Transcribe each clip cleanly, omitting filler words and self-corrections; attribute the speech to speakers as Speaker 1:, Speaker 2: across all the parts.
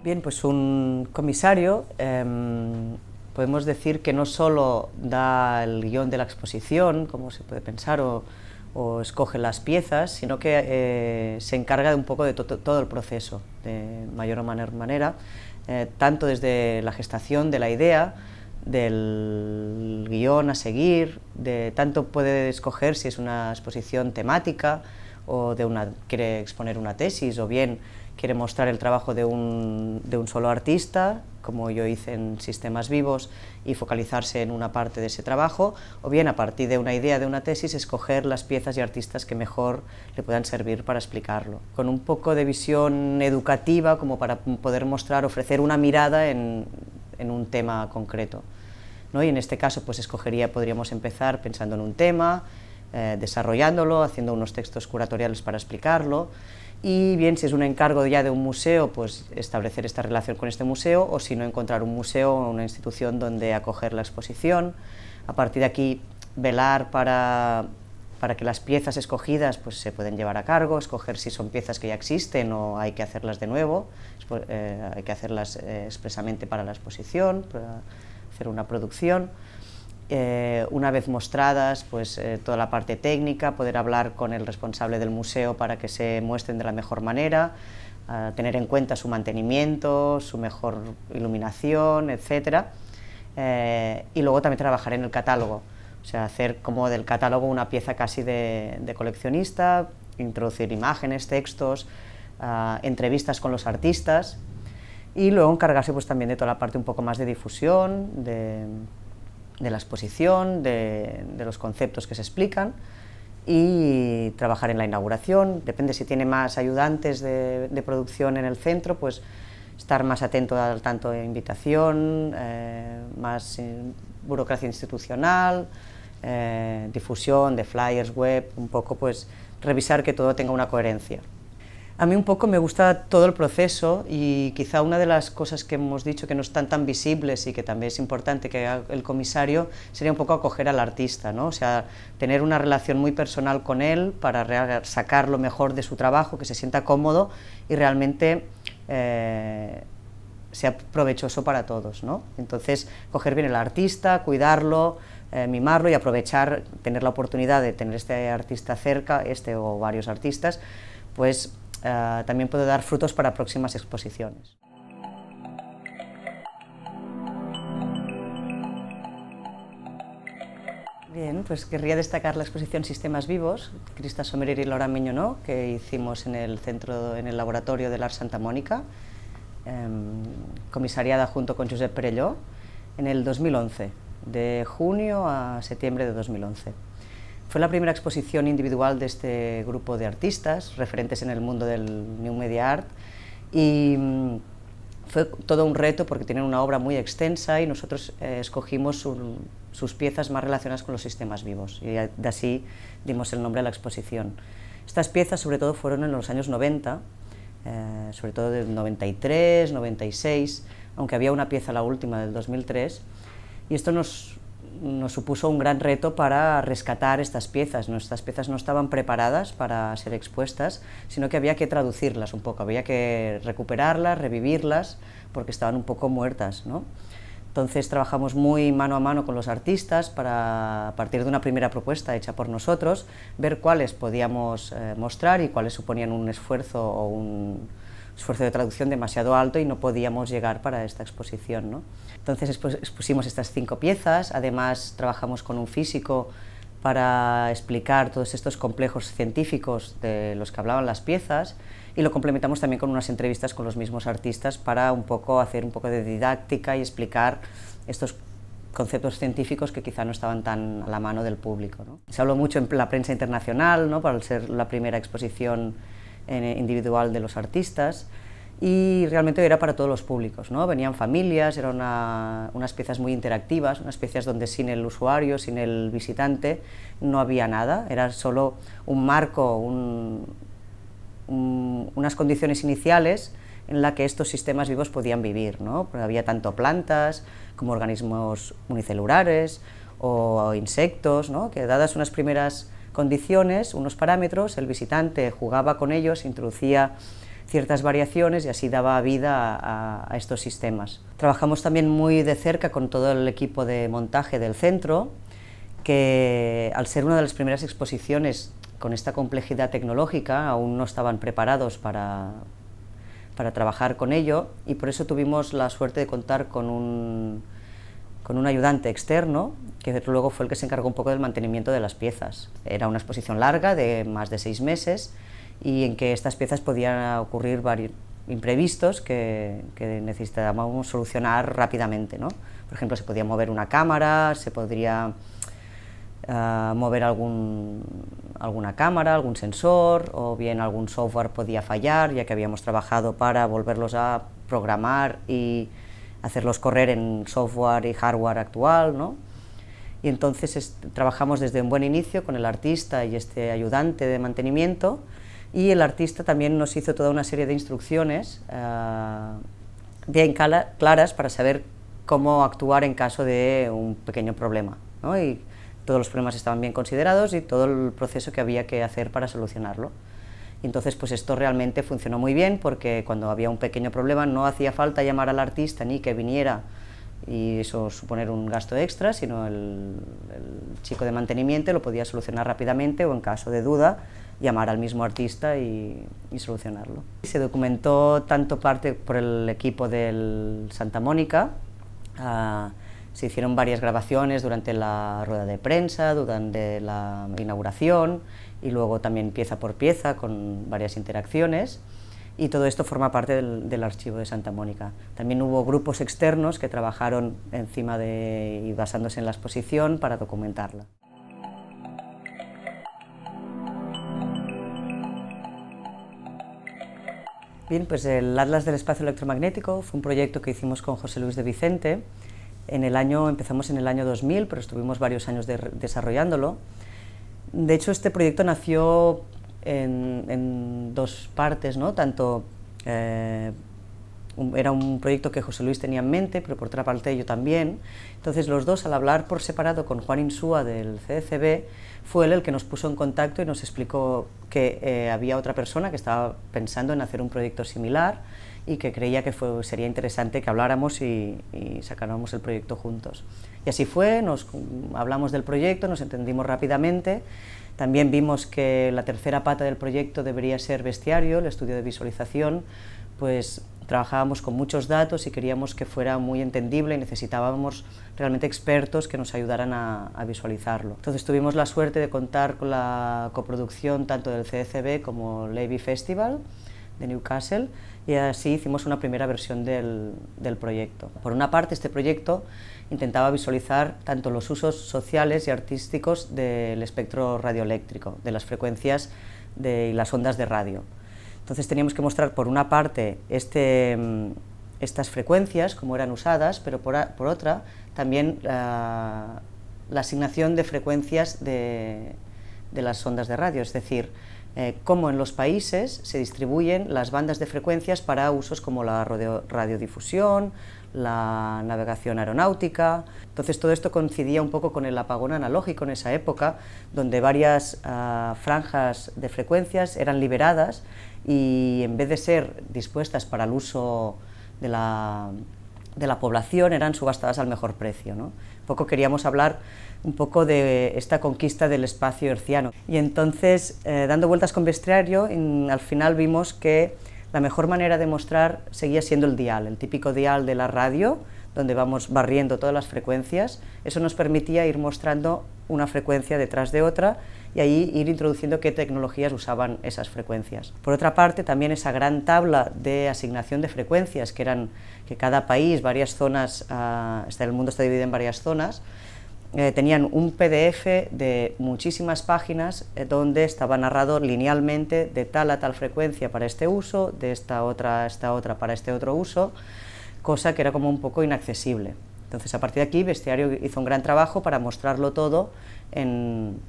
Speaker 1: Bien, pues un comisario podemos decir que no solo da el guión de la exposición, como se puede pensar, o escoge las piezas, sino que se encarga de un poco de todo el proceso, de mayor o menor manera, tanto desde la gestación de la idea, del guión a seguir, tanto puede escoger si es una exposición temática o quiere exponer una tesis, o bien quiere mostrar el trabajo de un solo artista, como yo hice en Sistemas Vivos, y focalizarse en una parte de ese trabajo, o bien a partir de una idea de una tesis escoger las piezas y artistas que mejor le puedan servir para explicarlo, con un poco de visión educativa, como para poder mostrar, ofrecer una mirada en un tema concreto, ¿no? Y en este caso pues podríamos empezar pensando en un tema, desarrollándolo, haciendo unos textos curatoriales para explicarlo, y bien, si es un encargo ya de un museo, pues establecer esta relación con este museo, o si no, encontrar un museo o una institución donde acoger la exposición. A partir de aquí, velar para que las piezas escogidas pues se pueden llevar a cargo, escoger si son piezas que ya existen o hay que hacerlas de nuevo, hay que hacerlas expresamente para la exposición, para hacer una producción. Una vez mostradas, pues toda la parte técnica, poder hablar con el responsable del museo para que se muestren de la mejor manera, tener en cuenta su mantenimiento, su mejor iluminación, etc. Y luego también trabajar en el catálogo, o sea, hacer como del catálogo una pieza casi de coleccionista, introducir imágenes, textos, entrevistas con los artistas, y luego encargarse pues también de toda la parte un poco más de difusión, de la exposición, de los conceptos que se explican, y trabajar en la inauguración. Depende si tiene más ayudantes de producción en el centro, pues estar más atento al tanto de invitación, más burocracia institucional, difusión de flyers, web, un poco pues revisar que todo tenga una coherencia. A mí un poco me gusta todo el proceso, y quizá una de las cosas que hemos dicho que no están tan visibles y que también es importante que haga el comisario sería un poco acoger al artista, ¿no? O sea, tener una relación muy personal con él para sacar lo mejor de su trabajo, que se sienta cómodo y realmente sea provechoso para todos, ¿no? Entonces, coger bien al artista, cuidarlo, mimarlo y aprovechar, tener la oportunidad de tener este artista cerca, o varios artistas, pues también puede dar frutos para próximas exposiciones. Bien, pues querría destacar la exposición Sistemas Vivos, Crista Somerer y Laura Miñonó, que hicimos en el laboratorio del Art Santa Mónica, comisariada junto con Josep Perelló, en el 2011, de junio a septiembre de 2011. Fue la primera exposición individual de este grupo de artistas, referentes en el mundo del New Media Art, y fue todo un reto porque tienen una obra muy extensa, y nosotros escogimos sus piezas más relacionadas con los sistemas vivos, y de así dimos el nombre a la exposición. Estas piezas sobre todo fueron en los años 90, sobre todo del 93, 96, aunque había una pieza, la última, del 2003, y esto nos supuso un gran reto para rescatar estas piezas. Estas piezas no estaban preparadas para ser expuestas, sino que había que traducirlas un poco, había que recuperarlas, revivirlas, porque estaban un poco muertas, ¿no? Entonces trabajamos muy mano a mano con los artistas para, a partir de una primera propuesta hecha por nosotros, ver cuáles podíamos mostrar y cuáles suponían un esfuerzo de traducción demasiado alto y no podíamos llegar para esta exposición, ¿no? Entonces expusimos estas 5 piezas, además trabajamos con un físico para explicar todos estos complejos científicos de los que hablaban las piezas, y lo complementamos también con unas entrevistas con los mismos artistas para hacer un poco de didáctica y explicar estos conceptos científicos que quizá no estaban tan a la mano del público, ¿no? Se habló mucho en la prensa internacional, ¿no?, para ser la primera exposición individual de los artistas, y realmente era para todos los públicos, ¿no? Venían familias, eran unas piezas muy interactivas, unas piezas donde sin el usuario, sin el visitante, no había nada, era solo un marco, unas condiciones iniciales en las que estos sistemas vivos podían vivir, ¿no? Había tanto plantas como organismos unicelulares o insectos, ¿no?, que dadas unas primeras condiciones, unos parámetros, el visitante jugaba con ellos, introducía ciertas variaciones y así daba vida a estos sistemas. Trabajamos también muy de cerca con todo el equipo de montaje del centro, que al ser una de las primeras exposiciones con esta complejidad tecnológica aún no estaban preparados para trabajar con ello, y por eso tuvimos la suerte de contar con un ayudante externo, que luego fue el que se encargó un poco del mantenimiento de las piezas. Era una exposición larga, de más de 6 meses, y en que estas piezas podían ocurrir varios imprevistos que necesitábamos solucionar rápidamente, ¿no? Por ejemplo, se podía mover una cámara, se podría mover alguna cámara, algún sensor, o bien algún software podía fallar, ya que habíamos trabajado para volverlos a programar y hacerlos correr en software y hardware actual, ¿no? Y entonces trabajamos desde un buen inicio con el artista y este ayudante de mantenimiento, y el artista también nos hizo toda una serie de instrucciones bien claras para saber cómo actuar en caso de un pequeño problema, ¿no? Y todos los problemas estaban bien considerados y todo el proceso que había que hacer para solucionarlo. Y entonces pues esto realmente funcionó muy bien, porque cuando había un pequeño problema no hacía falta llamar al artista ni que viniera y eso suponer un gasto extra, sino el chico de mantenimiento lo podía solucionar rápidamente, o en caso de duda llamar al mismo artista y solucionarlo. Se documentó tanto parte por el equipo del Santa Mónica, se hicieron varias grabaciones durante la rueda de prensa, durante la inauguración, y luego también pieza por pieza con varias interacciones, y todo esto forma parte del archivo de Santa Mónica. También hubo grupos externos que trabajaron encima y basándose en la exposición para documentarla. Bien, pues el Atlas del Espacio Electromagnético fue un proyecto que hicimos con José Luis de Vicente. Empezamos en el año 2000, pero estuvimos varios años desarrollándolo. De hecho, este proyecto nació en dos partes, ¿no? Tanto era un proyecto que José Luis tenía en mente, pero por otra parte yo también. Entonces los dos, al hablar por separado con Juan Insúa del CDCB, fue él el que nos puso en contacto y nos explicó que había otra persona que estaba pensando en hacer un proyecto similar y que creía que sería interesante que habláramos y sacáramos el proyecto juntos. Y así fue, hablamos del proyecto, nos entendimos rápidamente. También vimos que la tercera pata del proyecto debería ser bestiario, el estudio de visualización, pues trabajábamos con muchos datos y queríamos que fuera muy entendible y necesitábamos realmente expertos que nos ayudaran a visualizarlo. Entonces tuvimos la suerte de contar con la coproducción tanto del CDCB como Levy Festival de Newcastle, y así hicimos una primera versión del proyecto. Por una parte, este proyecto intentaba visualizar tanto los usos sociales y artísticos del espectro radioeléctrico, de las frecuencias y las ondas de radio. Entonces teníamos que mostrar por una parte estas frecuencias, cómo eran usadas, pero por otra también la asignación de frecuencias de las ondas de radio, es decir, cómo en los países se distribuyen las bandas de frecuencias para usos como la radiodifusión, la navegación aeronáutica. Entonces todo esto coincidía un poco con el apagón analógico en esa época, donde varias franjas de frecuencias eran liberadas y en vez de ser dispuestas para el uso de la población, eran subastadas al mejor precio, ¿no? Un poco queríamos hablar un poco de esta conquista del espacio hertziano. Y entonces, dando vueltas con bestiario, al final vimos que la mejor manera de mostrar seguía siendo el dial, el típico dial de la radio, donde vamos barriendo todas las frecuencias. Eso nos permitía ir mostrando una frecuencia detrás de otra y ahí ir introduciendo qué tecnologías usaban esas frecuencias. Por otra parte, también esa gran tabla de asignación de frecuencias, que cada país, varias zonas, el mundo está dividido en varias zonas, tenían un PDF de muchísimas páginas donde estaba narrado linealmente de tal a tal frecuencia para este uso, de esta otra para este otro uso, cosa que era como un poco inaccesible. Entonces, a partir de aquí, Bestiario hizo un gran trabajo para mostrarlo todo en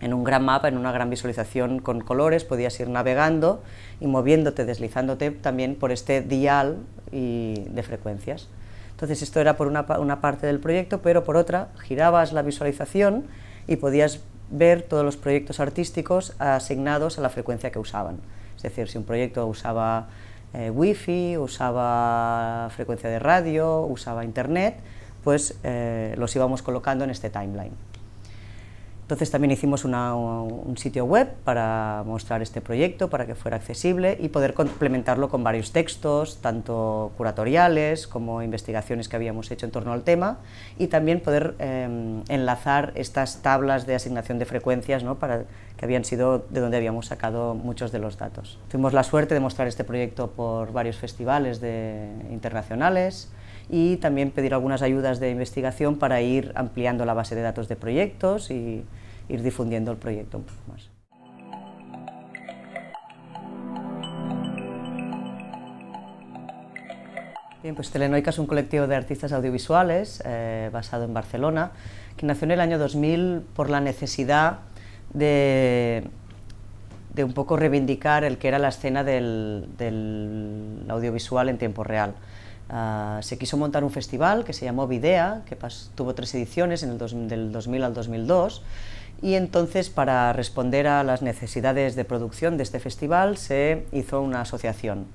Speaker 1: un gran mapa, en una gran visualización con colores. Podías ir navegando y moviéndote, deslizándote también por este dial de frecuencias. Entonces esto era por una parte del proyecto, pero por otra girabas la visualización y podías ver todos los proyectos artísticos asignados a la frecuencia que usaban. Es decir, si un proyecto usaba wifi, usaba frecuencia de radio, usaba internet, pues los íbamos colocando en este timeline. Entonces también hicimos un sitio web para mostrar este proyecto, para que fuera accesible y poder complementarlo con varios textos, tanto curatoriales como investigaciones que habíamos hecho en torno al tema, y también poder enlazar estas tablas de asignación de frecuencias, ¿no?, que habían sido de donde habíamos sacado muchos de los datos. Tuvimos la suerte de mostrar este proyecto por varios festivales internacionales, y también pedir algunas ayudas de investigación para ir ampliando la base de datos de proyectos y ir difundiendo el proyecto un poco más. Bien, pues Telenoica es un colectivo de artistas audiovisuales basado en Barcelona, que nació en el año 2000 por la necesidad de un poco reivindicar el que era la escena del audiovisual en tiempo real. Se quiso montar un festival que se llamó Videa, que tuvo 3 ediciones del 2000 al 2002, y entonces, para responder a las necesidades de producción de este festival, se hizo una asociación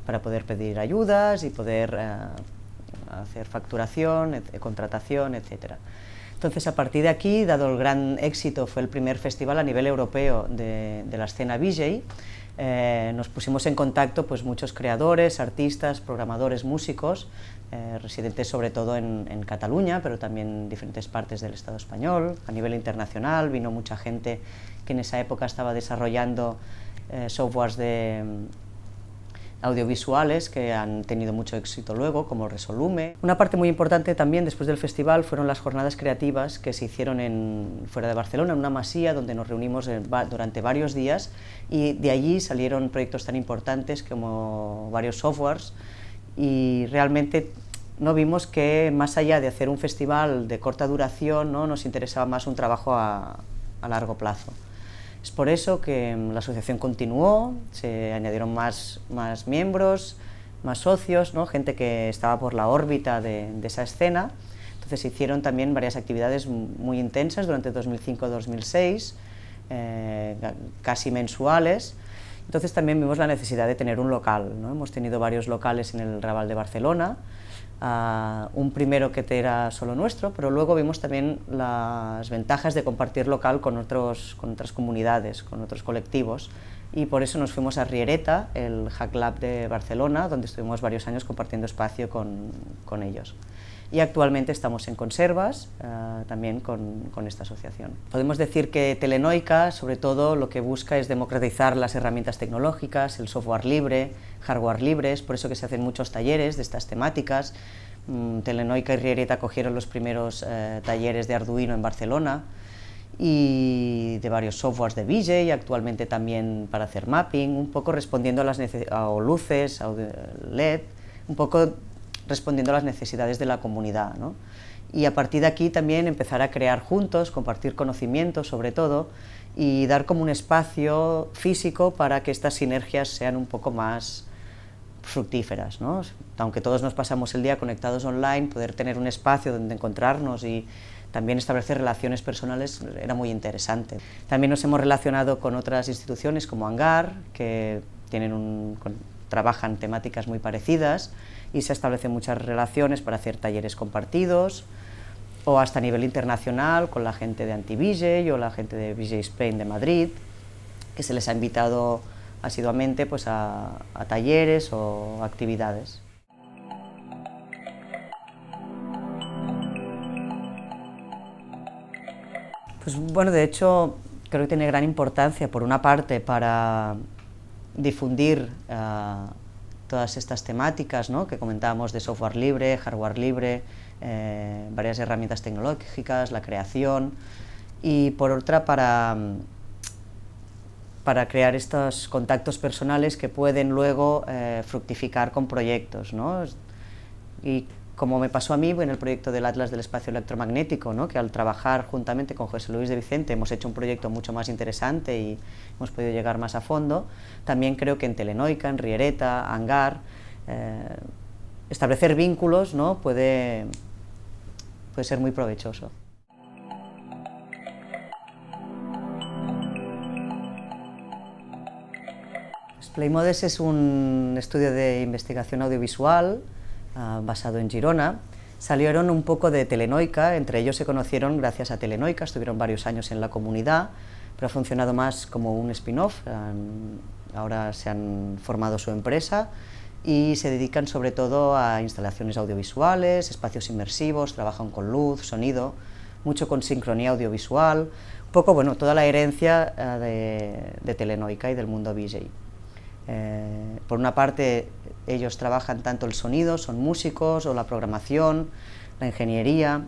Speaker 1: para poder pedir ayudas y poder hacer facturación, contratación, etc. Entonces, a partir de aquí, dado el gran éxito, fue el primer festival a nivel europeo de la escena VJ, nos pusimos en contacto pues muchos creadores, artistas, programadores, músicos, residentes sobre todo en Cataluña, pero también en diferentes partes del Estado español. A nivel internacional vino mucha gente que en esa época estaba desarrollando softwares audiovisuales que han tenido mucho éxito luego, como Resolume. Una parte muy importante también después del festival fueron las jornadas creativas que se hicieron fuera de Barcelona, en una masía donde nos reunimos durante varios días, y de allí salieron proyectos tan importantes como varios softwares, y realmente no vimos que, más allá de hacer un festival de corta duración, ¿no?, nos interesaba más un trabajo a largo plazo. Es por eso que la asociación continuó, se añadieron más miembros, más socios, ¿no?, gente que estaba por la órbita de esa escena. Entonces se hicieron también varias actividades muy intensas durante 2005-2006, casi mensuales. Entonces también vimos la necesidad de tener un local, ¿no? Hemos tenido varios locales en el Raval de Barcelona, un primero que era solo nuestro, pero luego vimos también las ventajas de compartir local con otras comunidades, con otros colectivos, y por eso nos fuimos a Riereta, el Hack Lab de Barcelona, donde estuvimos varios años compartiendo espacio con ellos. Y actualmente estamos en Conservas, también con esta asociación. Podemos decir que Telenoica, sobre todo, lo que busca es democratizar las herramientas tecnológicas, el software libre, hardware libre, es por eso que se hacen muchos talleres de estas temáticas. Telenoica y Riereta cogieron los primeros talleres de Arduino en Barcelona, y de varios softwares de VJ, y actualmente también para hacer mapping, un poco respondiendo a luces, a LED, un poco respondiendo a las necesidades de la comunidad, ¿no? Y a partir de aquí también empezar a crear juntos, compartir conocimientos sobre todo, y dar como un espacio físico para que estas sinergias sean un poco más fructíferas, ¿no? Aunque todos nos pasamos el día conectados online, poder tener un espacio donde encontrarnos y también establecer relaciones personales era muy interesante. También nos hemos relacionado con otras instituciones como Hangar, que trabajan temáticas muy parecidas, y se establecen muchas relaciones para hacer talleres compartidos, o hasta a nivel internacional con la gente de Anti-VJ o la gente de VJ Spain de Madrid, que se les ha invitado asiduamente pues, a talleres o actividades. Pues bueno, de hecho, creo que tiene gran importancia, por una parte, para difundir todas estas temáticas, ¿no?, que comentábamos, de software libre, hardware libre, varias herramientas tecnológicas, la creación, y por otra para crear estos contactos personales que pueden luego fructificar con proyectos, ¿no? Y como me pasó a mí en el proyecto del Atlas del Espacio Electromagnético, ¿no?, que al trabajar juntamente con José Luis de Vicente hemos hecho un proyecto mucho más interesante y hemos podido llegar más a fondo. También creo que en Telenoica, en Riereta, Hangar, establecer vínculos, ¿no?, puede ser muy provechoso. Playmodes es un estudio de investigación audiovisual basado en Girona. Salieron un poco de Telenoica, entre ellos se conocieron gracias a Telenoica, estuvieron varios años en la comunidad, pero ha funcionado más como un spin-off. Ahora se han formado su empresa y se dedican sobre todo a instalaciones audiovisuales, espacios inmersivos, trabajan con luz, sonido, mucho con sincronía audiovisual, un poco, bueno, toda la herencia de Telenoica y del mundo VJ. Por una parte, ellos trabajan tanto el sonido, son músicos, o la programación, la ingeniería,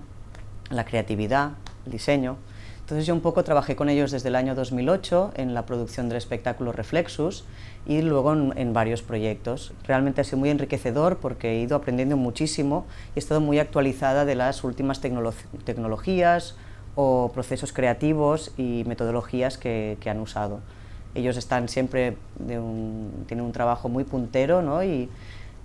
Speaker 1: la creatividad, el diseño. Entonces yo un poco trabajé con ellos desde el año 2008 en la producción del espectáculo Reflexus y luego en varios proyectos. Realmente ha sido muy enriquecedor porque he ido aprendiendo muchísimo y he estado muy actualizada de las últimas tecnologías o procesos creativos y metodologías que han usado. Ellos están siempre, tienen un trabajo muy puntero, ¿no? Y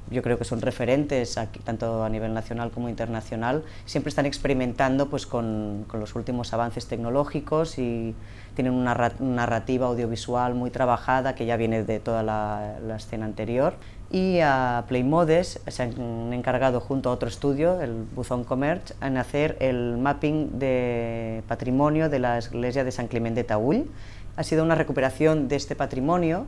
Speaker 1: yo creo que son referentes aquí, tanto a nivel nacional como internacional, siempre están experimentando pues, con los últimos avances tecnológicos y tienen una narrativa audiovisual muy trabajada que ya viene de toda la escena anterior. Y a Playmodes se han encargado junto a otro estudio, el Buzón Commerce, en hacer el mapping de patrimonio de la iglesia de San Climent de Taüll. Ha sido una recuperación de este patrimonio,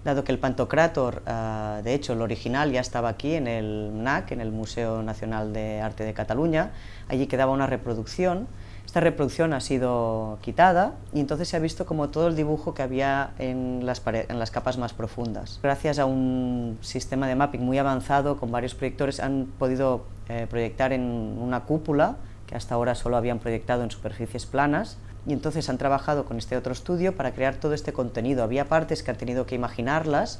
Speaker 1: dado que el Pantocràtor, de hecho el original ya estaba aquí en el MNAC, en el Museo Nacional de Arte de Cataluña, allí quedaba una reproducción. Esta reproducción ha sido quitada y entonces se ha visto como todo el dibujo que había en las capas más profundas. Gracias a un sistema de mapping muy avanzado con varios proyectores han podido proyectar en una cúpula que hasta ahora solo habían proyectado en superficies planas y entonces han trabajado con este otro estudio para crear todo este contenido. Había partes que han tenido que imaginarlas,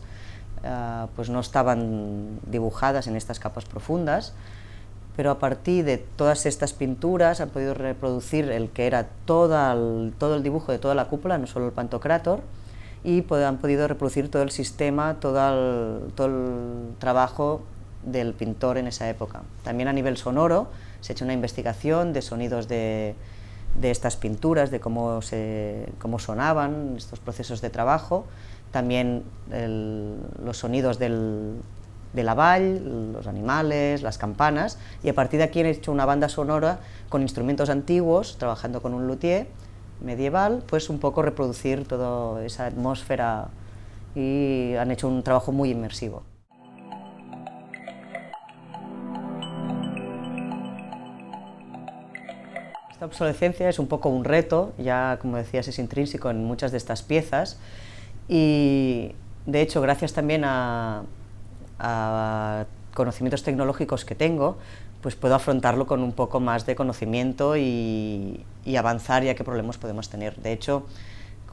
Speaker 1: pues no estaban dibujadas en estas capas profundas, pero a partir de todas estas pinturas han podido reproducir el que era todo el dibujo de toda la cúpula, no solo el Pantocràtor, y han podido reproducir todo el sistema, todo el trabajo del pintor en esa época. También a nivel sonoro se ha hecho una investigación de sonidos de estas pinturas, de cómo sonaban estos procesos de trabajo, también los sonidos de la vall, los animales, las campanas, y a partir de aquí han hecho una banda sonora con instrumentos antiguos, trabajando con un luthier medieval, pues un poco reproducir toda esa atmósfera y han hecho un trabajo muy inmersivo. Esta obsolescencia es un poco un reto, ya como decías es intrínseco en muchas de estas piezas y de hecho gracias también a conocimientos tecnológicos que tengo, pues puedo afrontarlo con un poco más de conocimiento y avanzar ya qué problemas podemos tener. De hecho,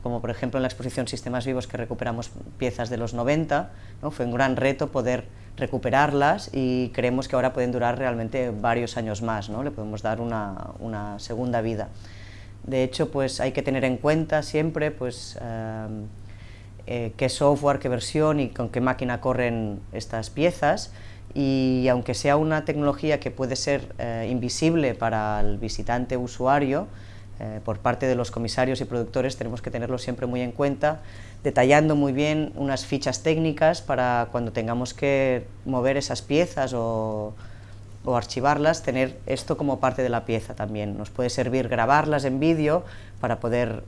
Speaker 1: como por ejemplo en la exposición Sistemas Vivos que recuperamos piezas de los 90, ¿no? Fue un gran reto poder recuperarlas y creemos que ahora pueden durar realmente varios años más, ¿no? Le podemos dar una segunda vida. De hecho, pues hay que tener en cuenta siempre pues, qué software, qué versión y con qué máquina corren estas piezas y aunque sea una tecnología que puede ser invisible para el visitante usuario, por parte de los comisarios y productores tenemos que tenerlo siempre muy en cuenta, detallando muy bien unas fichas técnicas para cuando tengamos que mover esas piezas o archivarlas, tener esto como parte de la pieza también. Nos puede servir grabarlas en vídeo para poder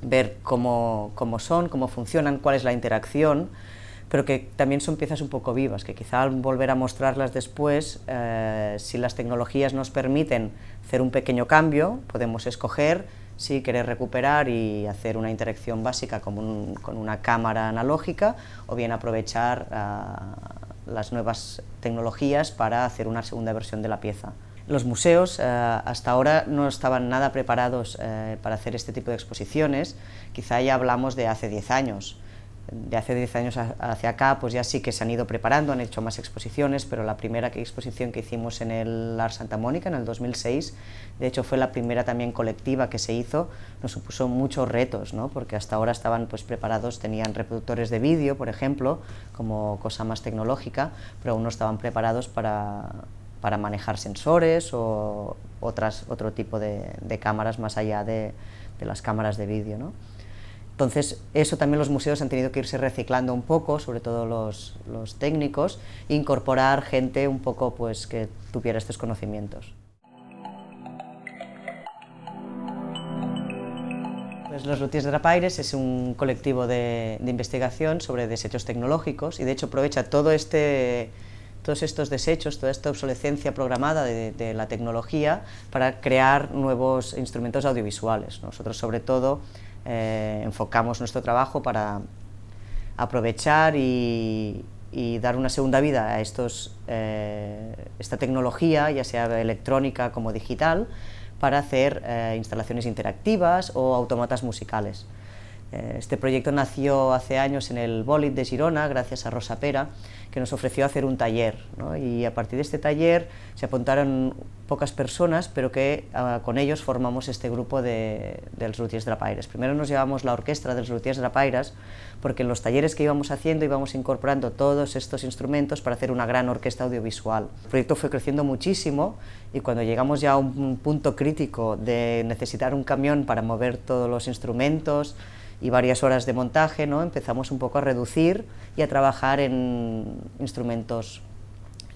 Speaker 1: ver cómo son, cómo funcionan, cuál es la interacción, pero que también son piezas un poco vivas, que quizá al volver a mostrarlas después, si las tecnologías nos permiten hacer un pequeño cambio, podemos escoger si querer recuperar y hacer una interacción básica con una cámara analógica o bien aprovechar las nuevas tecnologías para hacer una segunda versión de la pieza. Los museos hasta ahora no estaban nada preparados para hacer este tipo de exposiciones, quizá ya hablamos de hace 10 años. De hace 10 años hacia acá pues ya sí que se han ido preparando, han hecho más exposiciones, pero la primera exposición que hicimos en el Art Santa Mónica en el 2006, de hecho fue la primera también colectiva que se hizo, nos supuso muchos retos, ¿no? Porque hasta ahora estaban pues preparados, tenían reproductores de vídeo, por ejemplo, como cosa más tecnológica, pero aún no estaban preparados para manejar sensores o otro tipo de cámaras más allá de las cámaras de vídeo, ¿no? Entonces, eso también los museos han tenido que irse reciclando un poco, sobre todo los técnicos, e incorporar gente un poco pues, que tuviera estos conocimientos. Pues los Luthiers Drapaires es un colectivo de investigación sobre desechos tecnológicos y de hecho aprovecha todos estos desechos, toda esta obsolescencia programada de la tecnología para crear nuevos instrumentos audiovisuales. Nosotros sobre todo enfocamos nuestro trabajo para aprovechar y dar una segunda vida a esta tecnología, ya sea electrónica como digital, para hacer instalaciones interactivas o autómatas musicales. Este proyecto nació hace años en el Bòlit de Girona, gracias a Rosa Pera, que nos ofreció hacer un taller, ¿no? Y a partir de este taller se apuntaron pocas personas, pero que con ellos formamos este grupo dels Luthiers Drapaires. Primero nos llevamos la orquesta dels Luthiers Drapaires, porque en los talleres que íbamos haciendo íbamos incorporando todos estos instrumentos para hacer una gran orquesta audiovisual. El proyecto fue creciendo muchísimo y cuando llegamos ya a un punto crítico de necesitar un camión para mover todos los instrumentos y varias horas de montaje, ¿no? Empezamos un poco a reducir y a trabajar en instrumentos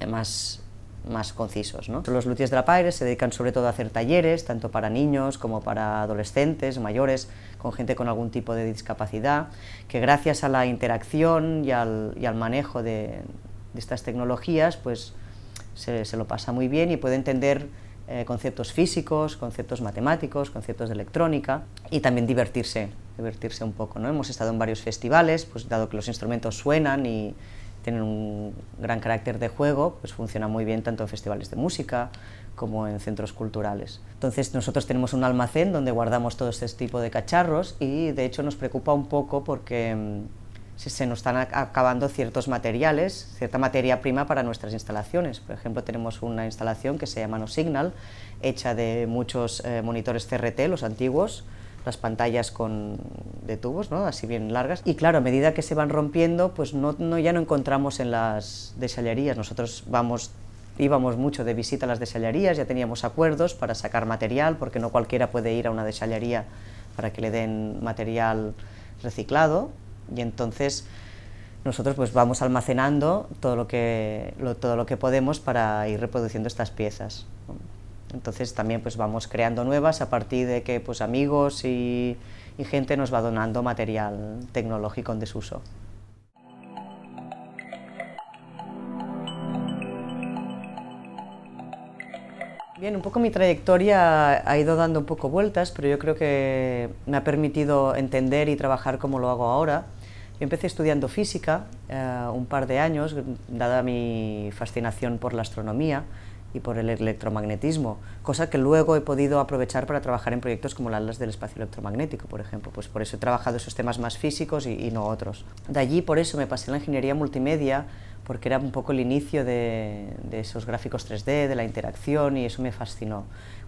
Speaker 1: más concisos, ¿no? Los Luthiers Drapaires se dedican sobre todo a hacer talleres, tanto para niños como para adolescentes, mayores, con gente con algún tipo de discapacidad, que gracias a la interacción y al manejo de estas tecnologías, pues se lo pasa muy bien y puede entender conceptos físicos, conceptos matemáticos, conceptos de electrónica y también divertirse un poco, ¿no? Hemos estado en varios festivales, pues dado que los instrumentos suenan y tienen un gran carácter de juego, pues funciona muy bien tanto en festivales de música como en centros culturales. Entonces nosotros tenemos un almacén donde guardamos todo este tipo de cacharros y de hecho nos preocupa un poco porque se nos están acabando ciertos materiales, cierta materia prima para nuestras instalaciones. Por ejemplo, tenemos una instalación que se llama NoSignal, hecha de muchos monitores CRT, los antiguos, las pantallas de tubos, ¿no? Así bien largas. Y claro, a medida que se van rompiendo, pues ya no encontramos en las deixallerías. Nosotros íbamos mucho de visita a las deixallerías, ya teníamos acuerdos para sacar material, porque no cualquiera puede ir a una deixallería para que le den material reciclado. Y entonces nosotros pues vamos almacenando todo lo que podemos para ir reproduciendo estas piezas, ¿no? Entonces también pues vamos creando nuevas a partir de que pues amigos y gente nos va donando material tecnológico en desuso. Bien, un poco mi trayectoria ha ido dando un poco vueltas, pero yo creo que me ha permitido entender y trabajar como lo hago ahora. Yo empecé estudiando física un par de años, dada mi fascinación por la astronomía y por el electromagnetismo, cosa que luego he podido aprovechar para trabajar en proyectos como el Atlas del Espacio Electromagnético, por ejemplo. Pues por eso he trabajado esos temas más físicos y no otros. De allí, por eso, me pasé a la ingeniería multimedia, porque era un poco el inicio de esos gráficos 3D, de la interacción, y eso me fascinó.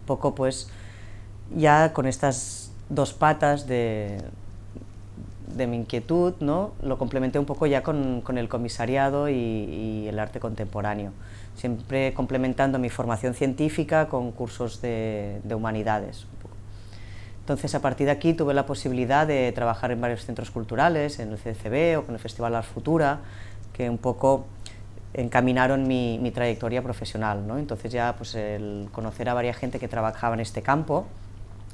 Speaker 1: Un poco, pues, ya con estas dos patas de mi inquietud, ¿no? Lo complementé un poco ya con el comisariado y el arte contemporáneo, siempre complementando mi formación científica con cursos de humanidades. Entonces, a partir de aquí tuve la posibilidad de trabajar en varios centros culturales, en el CCB o con el Festival Art Futura, que un poco encaminaron mi trayectoria profesional, ¿no? Entonces ya pues, el conocer a varias gente que trabajaba en este campo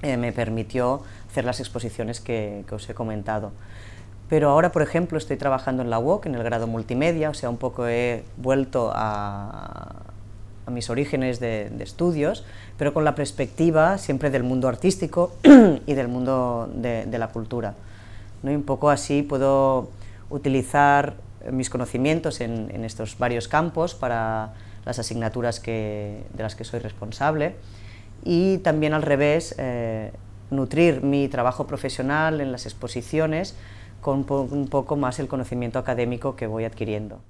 Speaker 1: me permitió hacer las exposiciones que os he comentado. Pero ahora, por ejemplo, estoy trabajando en la UOC, en el grado multimedia, o sea, un poco he vuelto a mis orígenes de estudios, pero con la perspectiva siempre del mundo artístico y del mundo de la cultura, ¿no? Y un poco así puedo utilizar mis conocimientos en estos varios campos para las asignaturas de las que soy responsable, y también al revés, nutrir mi trabajo profesional en las exposiciones con un poco más el conocimiento académico que voy adquiriendo.